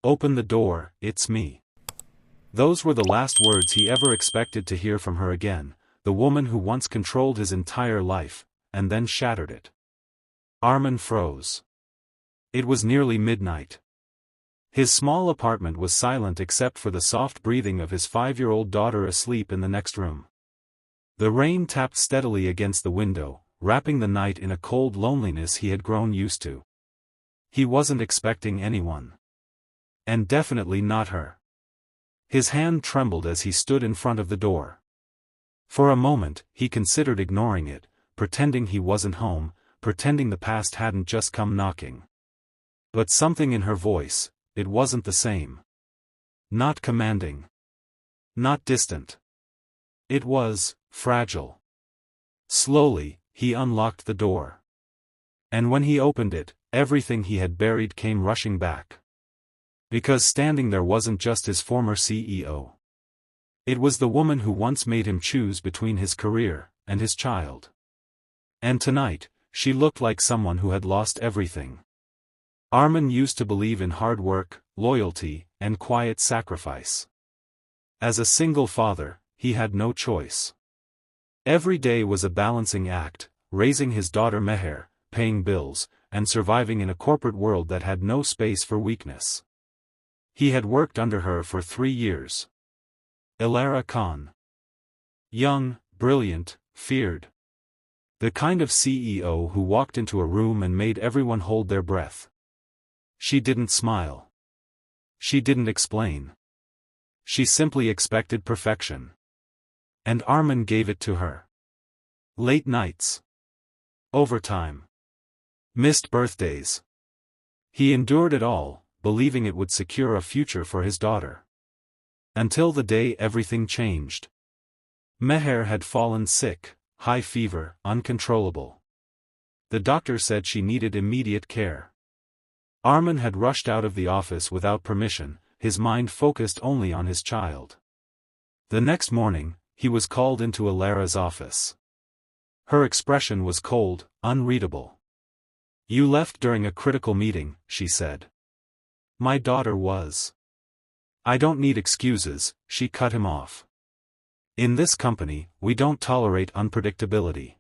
Open the door, it's me. Those were the last words he ever expected to hear from her again, the woman who once controlled his entire life, and then shattered it. Armin froze. It was nearly midnight. His small apartment was silent except for the soft breathing of his 5-year-old daughter asleep in the next room. The rain tapped steadily against the window, wrapping the night in a cold loneliness he had grown used to. He wasn't expecting anyone. And definitely not her. His hand trembled as he stood in front of the door. For a moment, he considered ignoring it, pretending he wasn't home, pretending the past hadn't just come knocking. But something in her voice, it wasn't the same. Not commanding. Not distant. It was fragile. Slowly, he unlocked the door. And when he opened it, everything he had buried came rushing back. Because standing there wasn't just his former CEO. It was the woman who once made him choose between his career and his child. And tonight, she looked like someone who had lost everything. Armin used to believe in hard work, loyalty, and quiet sacrifice. As a single father, he had no choice. Every day was a balancing act, raising his daughter Meher, paying bills, and surviving in a corporate world that had no space for weakness. He had worked under her for 3 years. Ilara Khan. Young, brilliant, feared. The kind of CEO who walked into a room and made everyone hold their breath. She didn't smile. She didn't explain. She simply expected perfection. And Armin gave it to her. Late nights. Overtime. Missed birthdays. He endured it all, believing it would secure a future for his daughter. Until the day everything changed. Meher had fallen sick, high fever, uncontrollable. The doctor said she needed immediate care. Armin had rushed out of the office without permission, his mind focused only on his child. The next morning, he was called into Ilara's office. Her expression was cold, unreadable. "You left during a critical meeting," she said. "My daughter was." "I don't need excuses," she cut him off. "In this company, we don't tolerate unpredictability."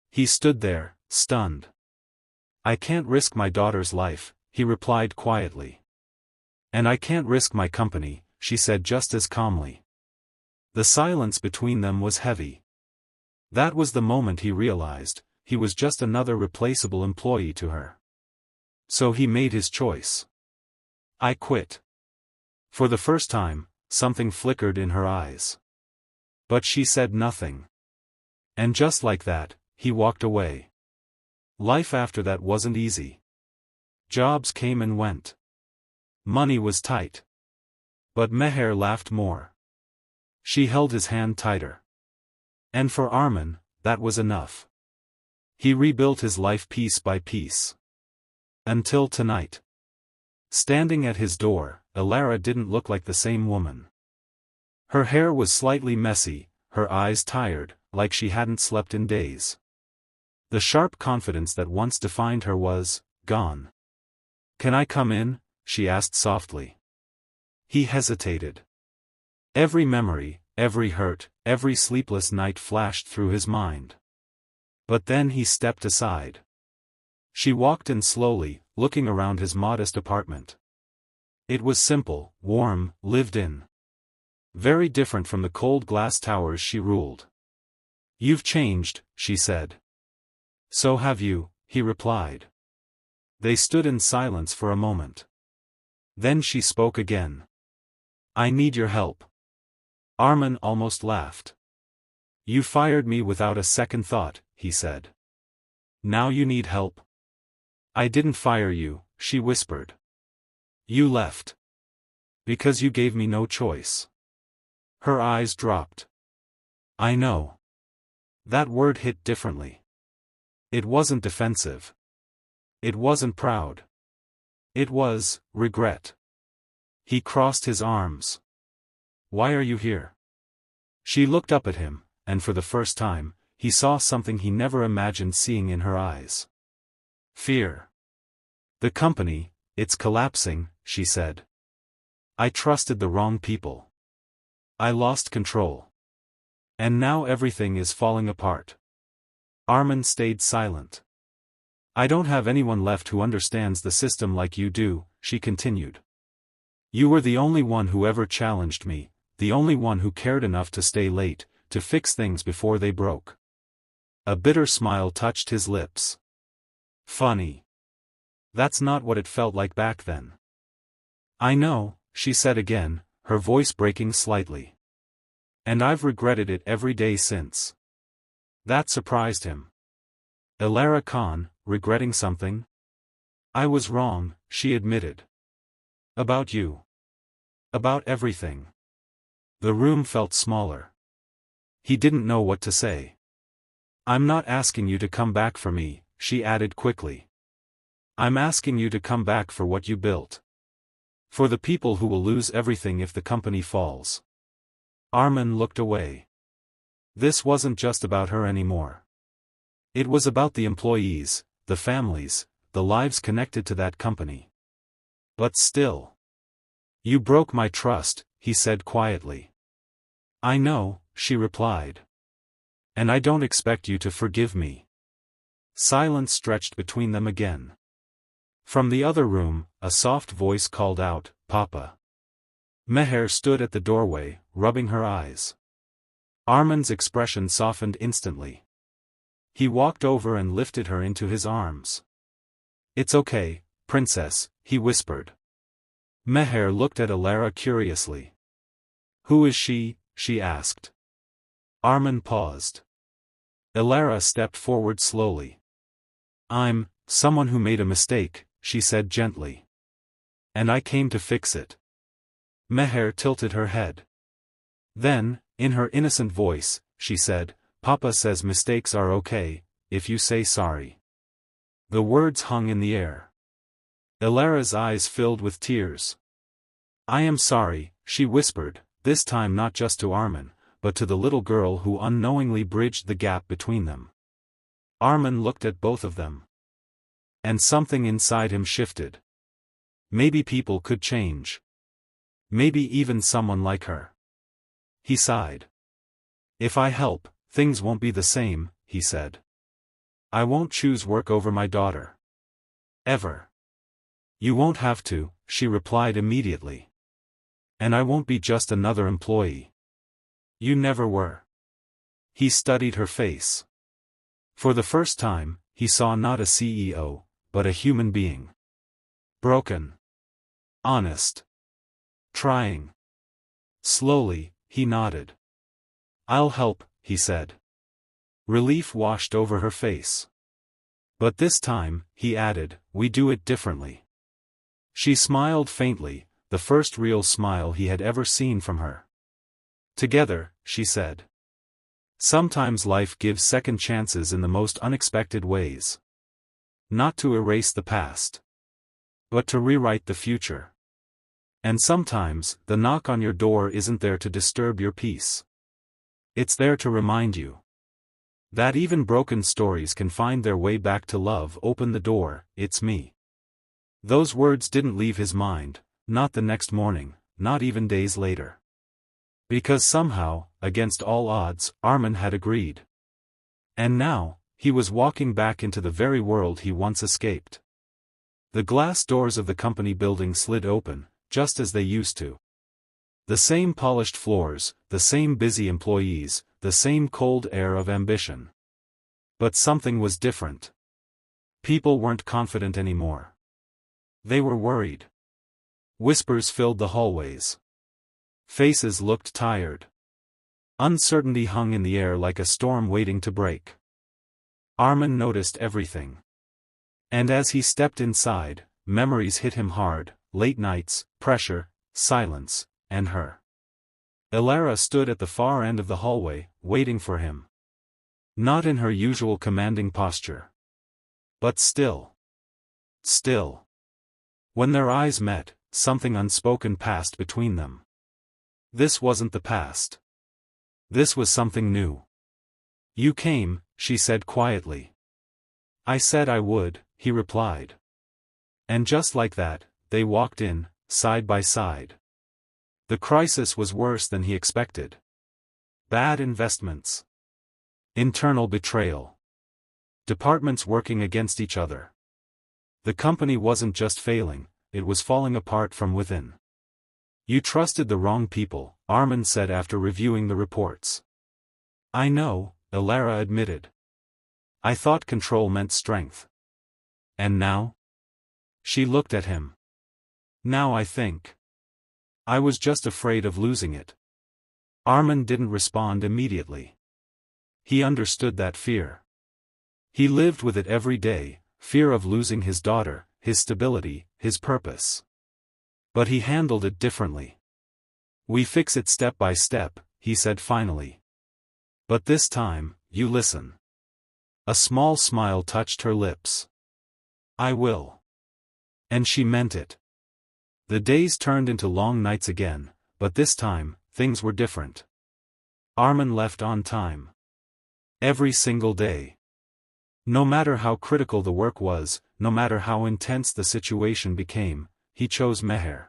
He stood there, stunned. "I can't risk my daughter's life," he replied quietly. "And I can't risk my company," she said just as calmly. The silence between them was heavy. That was the moment he realized, he was just another replaceable employee to her. So he made his choice. "I quit." For the first time, something flickered in her eyes. But she said nothing. And just like that, he walked away. Life after that wasn't easy. Jobs came and went. Money was tight. But Meher laughed more. She held his hand tighter. And for Armin, that was enough. He rebuilt his life piece by piece. Until tonight. Standing at his door, Ilara didn't look like the same woman. Her hair was slightly messy, her eyes tired, like she hadn't slept in days. The sharp confidence that once defined her was gone. "Can I come in?" she asked softly. He hesitated. Every memory, every hurt, every sleepless night flashed through his mind. But then he stepped aside. She walked in slowly, looking around his modest apartment. It was simple, warm, lived in. Very different from the cold glass towers she ruled. "You've changed," she said. "So have you," he replied. They stood in silence for a moment. Then she spoke again. "I need your help." Armin almost laughed. "You fired me without a second thought," he said. "Now you need help." "I didn't fire you," she whispered. "You left. Because you gave me no choice." Her eyes dropped. "I know." That word hit differently. It wasn't defensive. It wasn't proud. It was regret. He crossed his arms. "Why are you here?" She looked up at him, and for the first time, he saw something he never imagined seeing in her eyes. Fear. "The company, it's collapsing," she said. I trusted the wrong people. I lost control. And now everything is falling apart. Armin stayed silent. I don't have anyone left who understands the system like you do, she continued. You were the only one who ever challenged me, the only one who cared enough to stay late, to fix things before they broke. A bitter smile touched his lips. Funny. That's not what it felt like back then. I know, she said again, her voice breaking slightly. And I've regretted it every day since. That surprised him. Elara Khan, regretting something? I was wrong, she admitted. About you. About everything. The room felt smaller. He didn't know what to say. I'm not asking you to come back for me, she added quickly. I'm asking you to come back for what you built. For the people who will lose everything if the company falls. Armin looked away. This wasn't just about her anymore. It was about the employees, the families, the lives connected to that company. But still. You broke my trust, he said quietly. I know, she replied. And I don't expect you to forgive me. Silence stretched between them again. From the other room, a soft voice called out, Papa. Meher stood at the doorway, rubbing her eyes. Armin's expression softened instantly. He walked over and lifted her into his arms. It's okay, princess, he whispered. Meher looked at Elara curiously. Who is she? She asked. Armin paused. Elara stepped forward slowly. I'm someone who made a mistake, she said gently. And I came to fix it. Meher tilted her head. Then, in her innocent voice, she said, Papa says mistakes are okay, if you say sorry. The words hung in the air. Elara's eyes filled with tears. I am sorry, she whispered, this time not just to Armin, but to the little girl who unknowingly bridged the gap between them. Armin looked at both of them. And something inside him shifted. Maybe people could change. Maybe even someone like her. He sighed. If I help, things won't be the same, he said. I won't choose work over my daughter. Ever. You won't have to, she replied immediately. And I won't be just another employee. You never were. He studied her face. For the first time, he saw not a CEO, but a human being. Broken. Honest. Trying. Slowly, he nodded. I'll help, he said. Relief washed over her face. But this time, he added, we do it differently. She smiled faintly, the first real smile he had ever seen from her. Together, she said. Sometimes life gives second chances in the most unexpected ways. Not to erase the past. But to rewrite the future. And sometimes, the knock on your door isn't there to disturb your peace. It's there to remind you that even broken stories can find their way back to love. Open the door, it's me. Those words didn't leave his mind, not the next morning, not even days later. Because somehow, against all odds, Armin had agreed. And now, he was walking back into the very world he once escaped. The glass doors of the company building slid open, just as they used to. The same polished floors, the same busy employees, the same cold air of ambition. But something was different. People weren't confident anymore. They were worried. Whispers filled the hallways. Faces looked tired. Uncertainty hung in the air like a storm waiting to break. Armin noticed everything. And as he stepped inside, memories hit him hard, late nights, pressure, silence, and her. Elara stood at the far end of the hallway, waiting for him. Not in her usual commanding posture. But still. Still. When their eyes met, something unspoken passed between them. This wasn't the past. This was something new. You came, she said quietly. I said I would, he replied. And just like that, they walked in, side by side. The crisis was worse than he expected. Bad investments. Internal betrayal. Departments working against each other. The company wasn't just failing, it was falling apart from within. You trusted the wrong people, Armin said after reviewing the reports. I know, Elara admitted. I thought control meant strength. And now? She looked at him. Now I think. I was just afraid of losing it. Armin didn't respond immediately. He understood that fear. He lived with it every day, fear of losing his daughter, his stability, his purpose. But he handled it differently. We fix it step by step, he said finally. But this time, you listen. A small smile touched her lips. I will. And she meant it. The days turned into long nights again, but this time, things were different. Armin left on time. Every single day. No matter how critical the work was, no matter how intense the situation became, he chose Meher.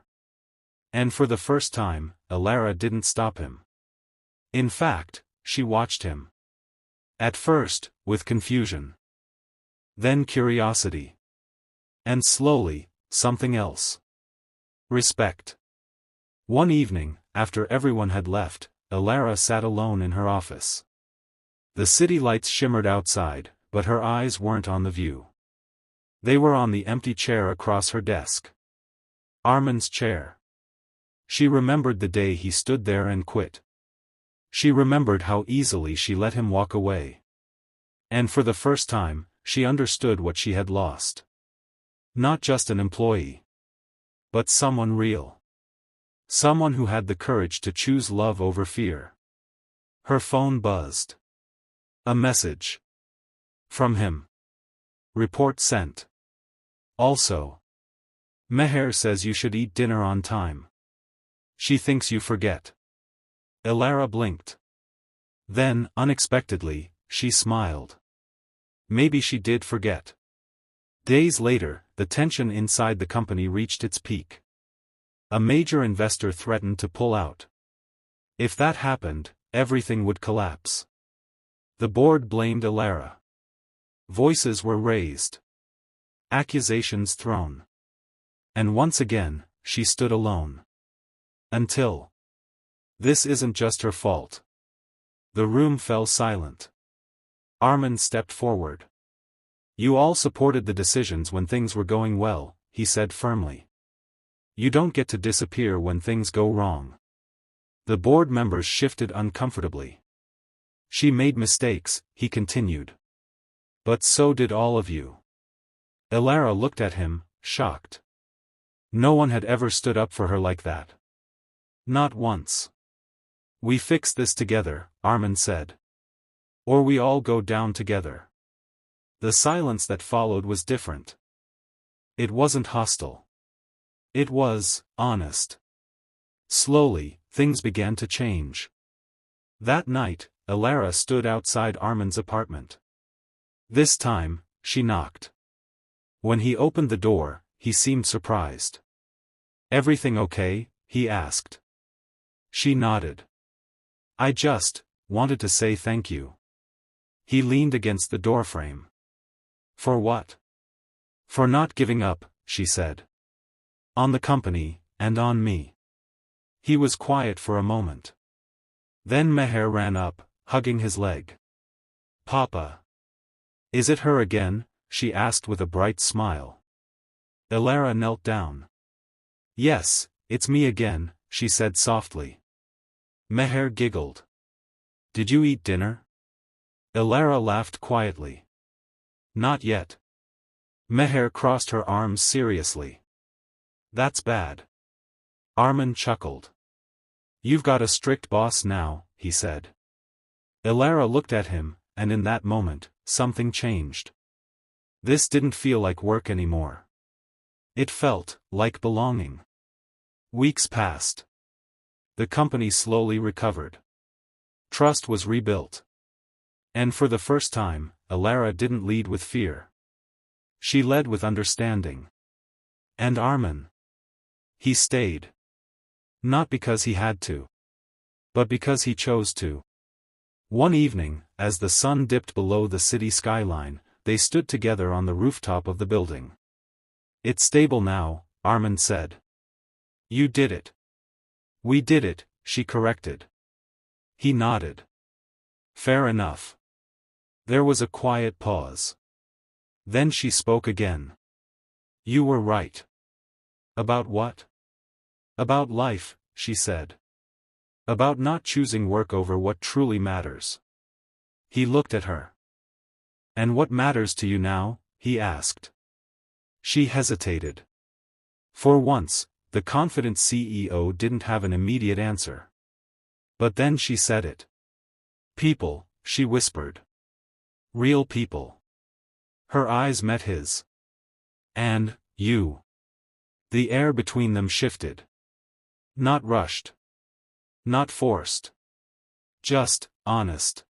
And for the first time, Elara didn't stop him. In fact, she watched him. At first, with confusion. Then curiosity. And slowly, something else. Respect. One evening, after everyone had left, Elara sat alone in her office. The city lights shimmered outside, but her eyes weren't on the view. They were on the empty chair across her desk. Armin's chair. She remembered the day he stood there and quit. She remembered how easily she let him walk away. And for the first time, she understood what she had lost. Not just an employee. But someone real. Someone who had the courage to choose love over fear. Her phone buzzed. A message. From him. Report sent. Also. Meher says you should eat dinner on time. She thinks you forget. Elara blinked. Then, unexpectedly, she smiled. Maybe she did forget. Days later, the tension inside the company reached its peak. A major investor threatened to pull out. If that happened, everything would collapse. The board blamed Elara. Voices were raised. Accusations thrown. And once again, she stood alone. Until. This isn't just her fault. The room fell silent. Armin stepped forward. You all supported the decisions when things were going well, he said firmly. You don't get to disappear when things go wrong. The board members shifted uncomfortably. She made mistakes, he continued. But so did all of you. Elara looked at him, shocked. No one had ever stood up for her like that. Not once. We fix this together, Armin said. Or we all go down together. The silence that followed was different. It wasn't hostile. It was honest. Slowly, things began to change. That night, Elara stood outside Armin's apartment. This time, she knocked. When he opened the door, he seemed surprised. Everything okay? He asked. She nodded. I just wanted to say thank you. He leaned against the doorframe. For what? For not giving up, she said. On the company, and on me. He was quiet for a moment. Then Meher ran up, hugging his leg. Papa. Is it her again? She asked with a bright smile. Elara knelt down. Yes, it's me again, she said softly. Meher giggled. Did you eat dinner? Elara laughed quietly. Not yet. Meher crossed her arms seriously. That's bad. Armin chuckled. You've got a strict boss now, he said. Elara looked at him, and in that moment, something changed. This didn't feel like work anymore. It felt like belonging. Weeks passed. The company slowly recovered. Trust was rebuilt. And for the first time, Elara didn't lead with fear. She led with understanding. And Armin. He stayed. Not because he had to, but because he chose to. One evening, as the sun dipped below the city skyline, they stood together on the rooftop of the building. "It's stable now," Armand said. "You did it." "We did it," she corrected. He nodded. "Fair enough." There was a quiet pause. Then she spoke again. "You were right." "About what?" "About life," she said. "About not choosing work over what truly matters." He looked at her. "And what matters to you now?" he asked. She hesitated. For once, the confident CEO didn't have an immediate answer. But then she said it. "People," she whispered. "Real people." Her eyes met his. "And, you." The air between them shifted. Not rushed. Not forced. Just, honest.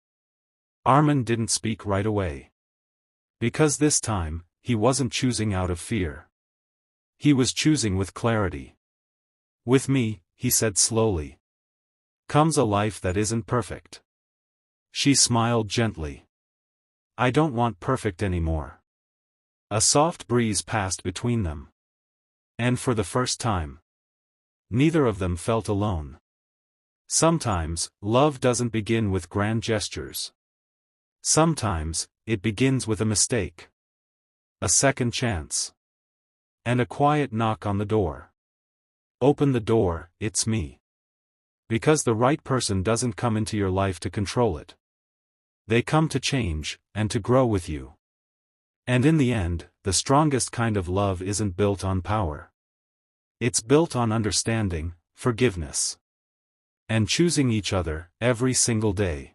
Armand didn't speak right away. Because this time, he wasn't choosing out of fear. He was choosing with clarity. "With me," he said slowly, "comes a life that isn't perfect." She smiled gently. "I don't want perfect anymore." A soft breeze passed between them. And for the first time, neither of them felt alone. Sometimes, love doesn't begin with grand gestures. Sometimes, it begins with a mistake. A second chance. And a quiet knock on the door. "Open the door, it's me." Because the right person doesn't come into your life to control it. They come to change, and to grow with you. And in the end, the strongest kind of love isn't built on power. It's built on understanding, forgiveness, and choosing each other, every single day.